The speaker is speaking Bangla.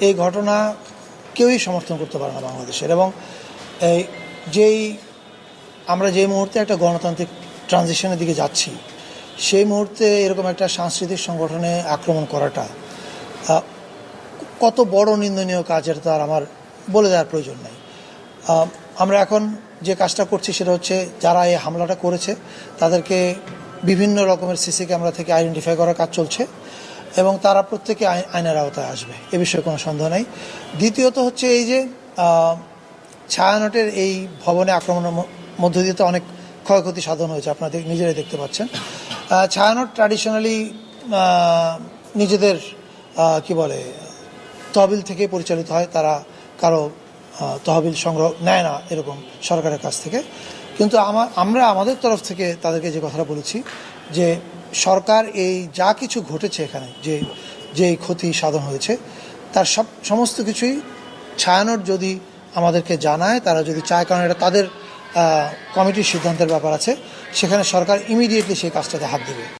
এই ঘটনা কেউই সমর্থন করতে পারে না বাংলাদেশের। এবং এই যেই আমরা যে মুহূর্তে একটা গণতান্ত্রিক ট্রানজিশনের দিকে যাচ্ছি, সেই মুহূর্তে এরকম একটা সাংস্কৃতিক সংগঠনে আক্রমণ করাটা কত বড় নিন্দনীয় কাজ, এটা তো আর আমার বলে দেওয়ার প্রয়োজন নেই। আমরা এখন যে কাজটা করছি সেটা হচ্ছে, যারা এই হামলাটা করেছে তাদেরকে বিভিন্ন রকমের সিসি ক্যামেরা থেকে আইডেন্টিফাই করার কাজ চলছে এবং তারা প্রত্যেকে আইনের আওতায় আসবে, এ বিষয়ে কোনো সন্দেহ নেই। দ্বিতীয়ত হচ্ছে এই যে ছায়ানটের এই ভবনে আক্রমণের মধ্য দিয়ে তো অনেক ক্ষয়ক্ষতি সাধন হয়েছে, আপনারা নিজেরাই দেখতে পাচ্ছেন। ছায়ানট ট্র্যাডিশনালি নিজেদের কি বলে তহবিল থেকে পরিচালিত হয়, তারা কারো তহবিল সংগ্রহ নেয় না এরকম সরকারের কাছ থেকে। কিন্তু আমরা আমাদের তরফ থেকে তাদেরকে যে কথাটা বলেছি যে সরকার এই যা কিছু ঘটেছে এখানে, যে ক্ষতি সাধন হয়েছে, তার সমস্ত কিছুই ছায়ানট যদি আমাদেরকে জানায়, তারা যদি চায়, কারণ এটা তাদের কমিটির সিদ্ধান্তের ব্যাপার আছে, সেখানে সরকার ইমিডিয়েটলি সেই কাজটাতে হাত দেবে।